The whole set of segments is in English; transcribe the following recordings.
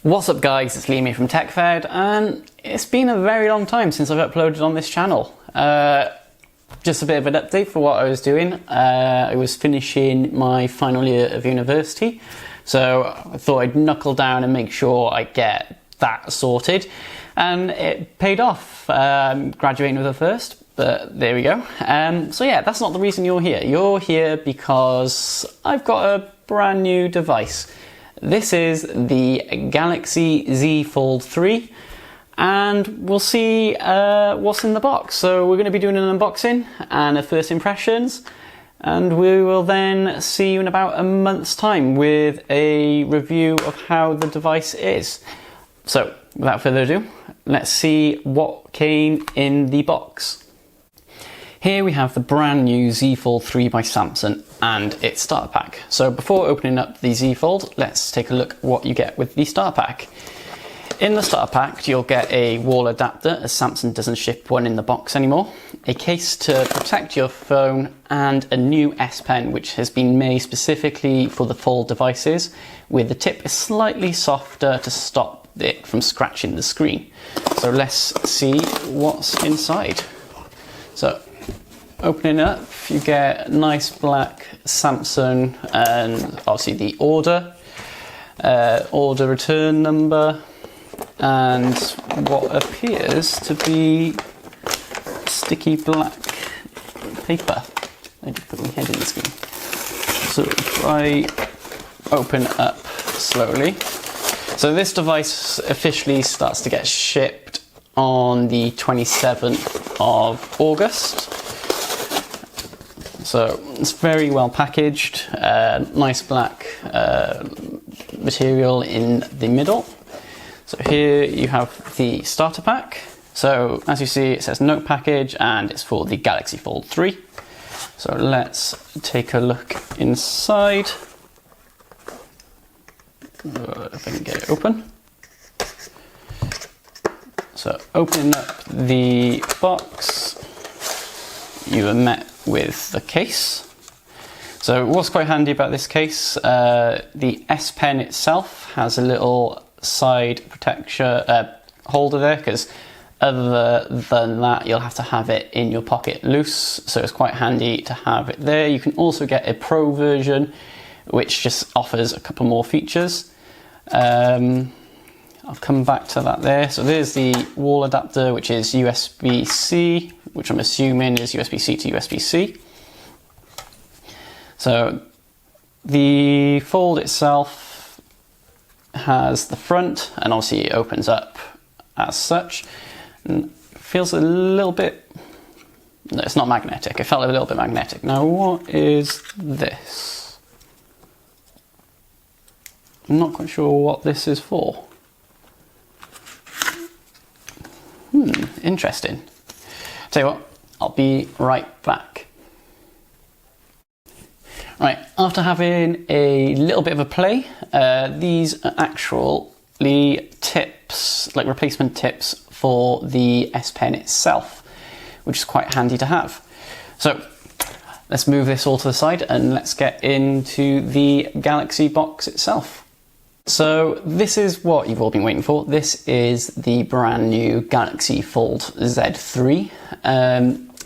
What's up guys, it's Liam here from TechFed, and it's been a very long time since I've uploaded on this channel. Just a bit of an update for what I was doing. I was finishing my final year of university, so I thought I'd knuckle down and make sure I get that sorted, and it paid off. Graduating with a first, but there we go. So yeah, that's not the reason you're here. You're here because I've got a brand new device. This is the Galaxy Z Fold 3, and we'll see what's in the box. So we're going to be doing an unboxing and a first impressions, and we will then see you in about a month's time with a review of how the device is. So without further ado, let's see what came in the box. Here we have the brand new Z Fold 3 by Samsung and its starter pack. So before opening up the Z Fold, let's take a look at what you get with the starter pack. In the starter pack, you'll get a wall adapter, as Samsung doesn't ship one in the box anymore, a case to protect your phone, and a new S Pen, which has been made specifically for the Fold devices, with the tip is slightly softer to stop it from scratching the screen. So let's see what's inside. So opening up, you get a nice black Samsung and obviously the order return number, and what appears to be sticky black paper. I just put my head in the screen. So if I open up slowly. So this device officially starts to get shipped on the 27th of August. So it's very well packaged, nice black material in the middle. So here you have the starter pack. So as you see, it says note package and it's for the Galaxy Fold 3. So let's take a look inside. If I can get it open. So opening up the box, you are met with the case. So what's quite handy about this case, the S Pen itself has a little side protection holder there, because other than that you'll have to have it in your pocket loose, so it's quite handy to have it there. You can also get a Pro version which just offers a couple more features. I'll come back to that there. So there's the wall adapter, which is USB-C, which I'm assuming is USB-C to USB-C. So the Fold itself has the front, and obviously it opens up as such. And it feels a little bit, no, it's not magnetic. It felt a little bit magnetic. Now what is this? I'm not quite sure what this is for. Interesting. Tell you what, I'll be right back. Right, after having a little bit of a play, these are actually tips, like replacement tips for the S Pen itself, which is quite handy to have. So let's move this all to the side and let's get into the Galaxy box itself. So this is what you've all been waiting for. This is the brand new Galaxy Fold Z3.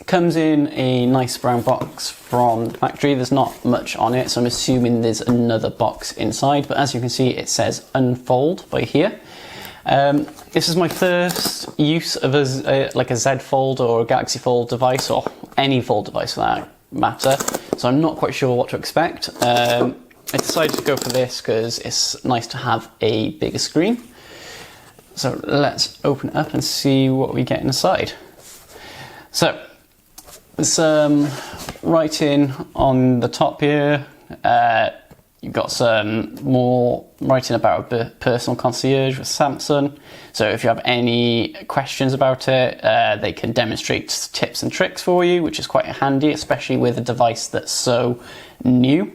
Comes in a nice brown box from the factory. There's not much on it, so I'm assuming there's another box inside, but as you can see it says unfold by here. This is my first use of like a Z Fold or a Galaxy Fold device, or any Fold device for that matter, so I'm not quite sure what to expect. I decided to go for this because it's nice to have a bigger screen. So let's open it up and see what we get inside. So there's some writing on the top here. You've got some more writing about a personal concierge with Samsung. So if you have any questions about it, they can demonstrate tips and tricks for you, which is quite handy, especially with a device that's so new.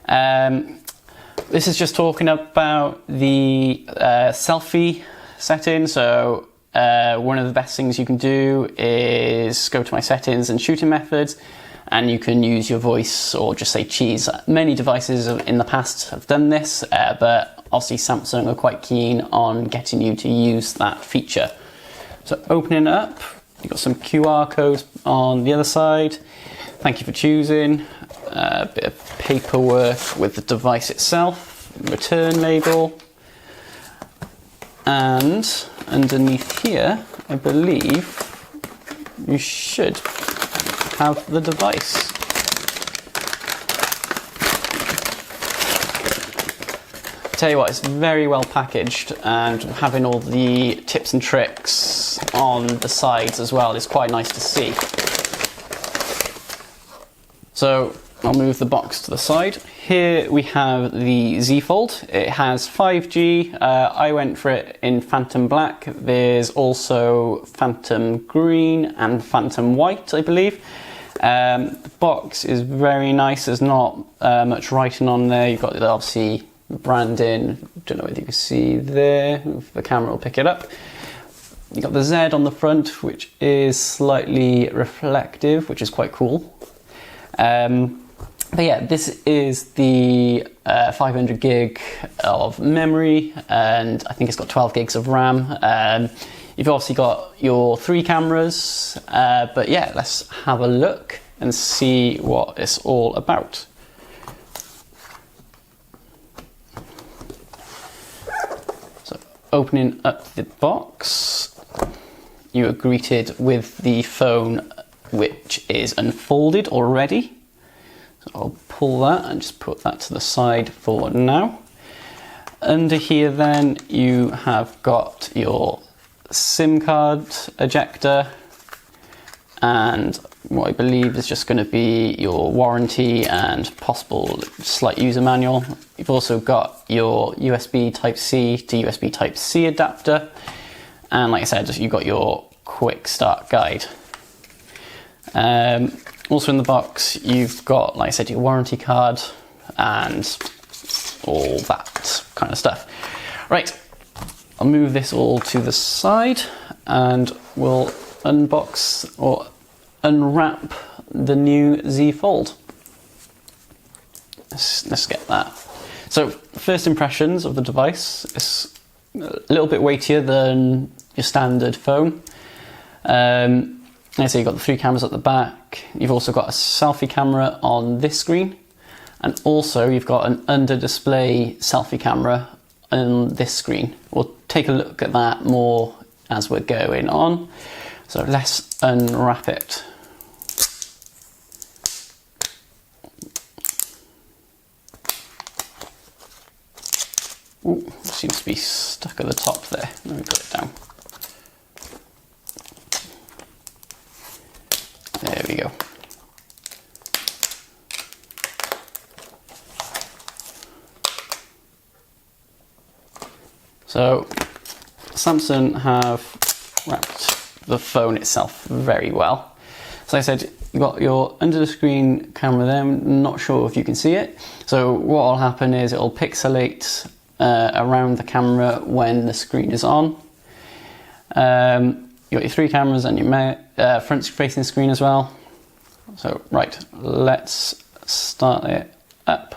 This is just talking about the selfie setting. So one of the best things you can do is go to my settings and shooting methods, and you can use your voice or just say cheese. Many devices in the past have done this, but obviously Samsung are quite keen on getting you to use that feature. So opening it up, you've got some QR codes on the other side. Thank you for choosing. A bit of paperwork with the device itself, return label, and underneath here, I believe you should have the device. Tell you what, it's very well packaged, and having all the tips and tricks on the sides as well is quite nice to see. So I'll move the box to the side. Here we have the Z Fold. It has 5G. I went for it in Phantom Black. There's also Phantom Green and Phantom White, I believe. The box is very nice. There's not much writing on there. You've got obviously branding. Don't know whether you can see there. If the camera will pick it up. You've got the Z on the front, which is slightly reflective, which is quite cool. But yeah, this is the 500 gig of memory, and I think it's got 12 gigs of RAM. You've obviously got your 3 cameras, but yeah, let's have a look and see what it's all about. So opening up the box, you are greeted with the phone, which is unfolded already. So I'll pull that and just put that to the side for now. Under here then you have got your SIM card ejector, and what I believe is just going to be your warranty and possible slight user manual. You've also got your USB Type-C to USB Type-C adapter, and like I said, you've got your quick start guide. Also in the box, you've got, like I said, your warranty card and all that kind of stuff. Right, I'll move this all to the side and we'll unbox or unwrap the new Z Fold. Let's get that. So, first impressions of the device. It's a little bit weightier than your standard phone. So you've got the 3 cameras at the back. You've also got a selfie camera on this screen, and also you've got an under-display selfie camera on this screen. We'll take a look at that more as we're going on. So let's unwrap it. Ooh, seems to be stuck at the top there. Let me put it down. There we go. So Samsung have wrapped the phone itself very well. So like I said, you've got your under the screen camera there. I'm not sure if you can see it. So what will happen is it'll pixelate around the camera when the screen is on. You've got your 3 cameras and your front facing screen as well. So right, let's start it up.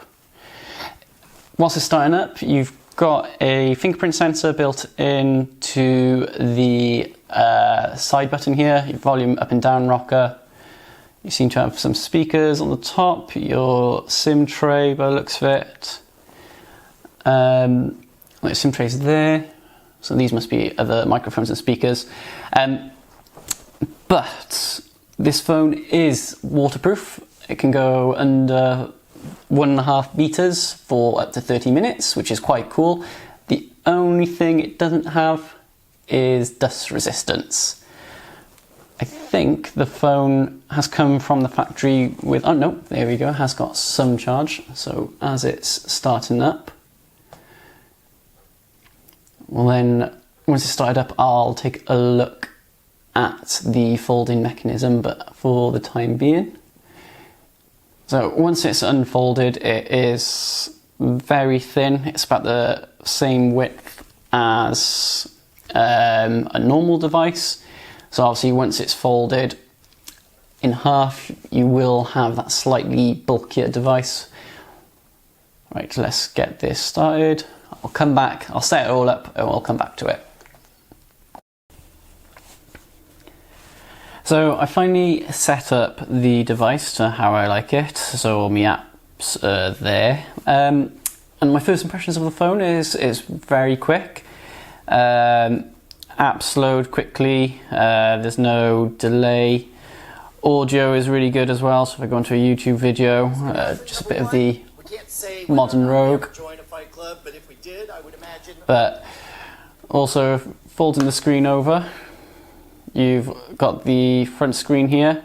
Whilst it's starting up, you've got a fingerprint sensor built into the side button here, your volume up and down rocker. You seem to have some speakers on the top, your SIM tray by the looks of it. Like SIM trays there. So these must be other microphones and speakers. But this phone is waterproof. It can go under 1.5 meters for up to 30 minutes, which is quite cool. The only thing it doesn't have is dust resistance. I think the phone has come from the factory with, oh no, there we go, has got some charge. So as it's starting up, well then, once it's started up, I'll take a look at the folding mechanism, but for the time being. So once it's unfolded, it is very thin. It's about the same width as a normal device. So obviously once it's folded in half, you will have that slightly bulkier device. Right, let's get this started. I'll come back, I'll set it all up, and we'll come back to it. So I finally set up the device to how I like it, so all my apps are there. And my first impressions of the phone is very quick. Apps load quickly, there's no delay. Audio is really good as well, so if I go into a YouTube video, just a bit of the modern Rogue. But also folding the screen over, you've got the front screen here.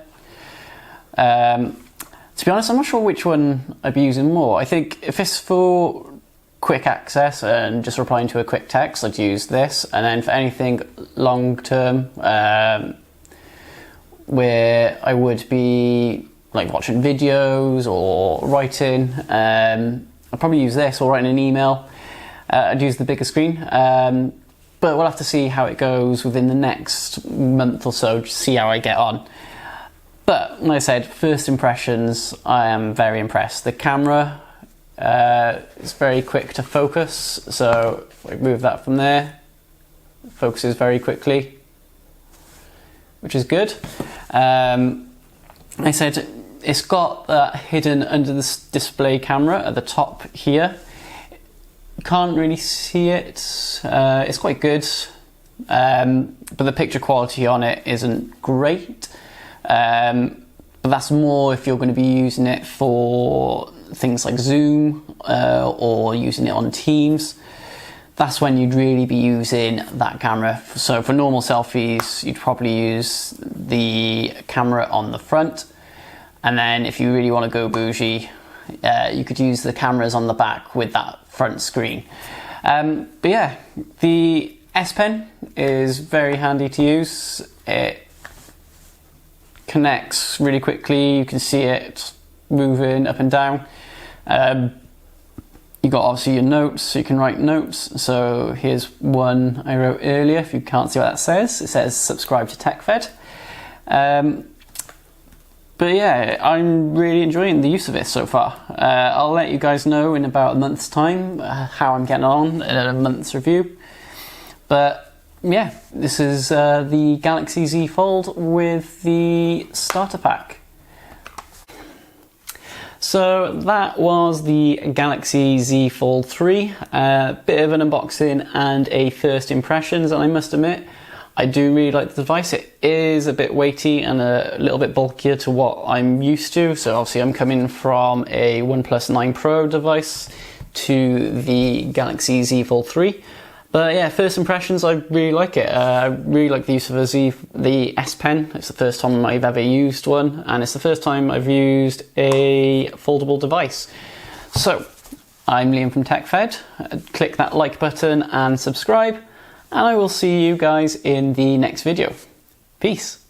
To be honest, I'm not sure which one I'd be using more. I think if it's for quick access and just replying to a quick text, I'd use this. And then for anything long term, where I would be like watching videos or writing, I'd probably use this, or writing an email. I'd use the bigger screen. But we'll have to see how it goes within the next month or so, just see how I get on. But like I said, first impressions, I am very impressed. The camera is very quick to focus, so if I move that from there, it focuses very quickly, which is good. Like I said, it's got that hidden under the display camera at the top here. Can't really see it. It's quite good, but the picture quality on it isn't great. But that's more if you're going to be using it for things like Zoom or using it on Teams. That's when you'd really be using that camera. So for normal selfies, you'd probably use the camera on the front, and then if you really want to go bougie, you could use the cameras on the back with that front screen. But yeah, the S Pen is very handy to use. It connects really quickly, you can see it moving up and down. You got obviously your notes, so you can write notes. So here's one I wrote earlier. If you can't see what that says, it says subscribe to TechFed. But yeah, I'm really enjoying the use of it so far. I'll let you guys know in about a month's time how I'm getting on in a month's review. But yeah, this is the Galaxy Z Fold with the starter pack. So that was the Galaxy Z Fold 3, a bit of an unboxing and a first impressions, and I must admit, I do really like the device. It is a bit weighty and a little bit bulkier to what I'm used to, so obviously I'm coming from a OnePlus 9 Pro device to the Galaxy Z Fold 3. But yeah, first impressions, I really like it. I really like the use of the S Pen. It's the first time I've ever used one, and it's the first time I've used a foldable device. So, I'm Liam from TechFed. Click that like button and subscribe, and I will see you guys in the next video. Peace.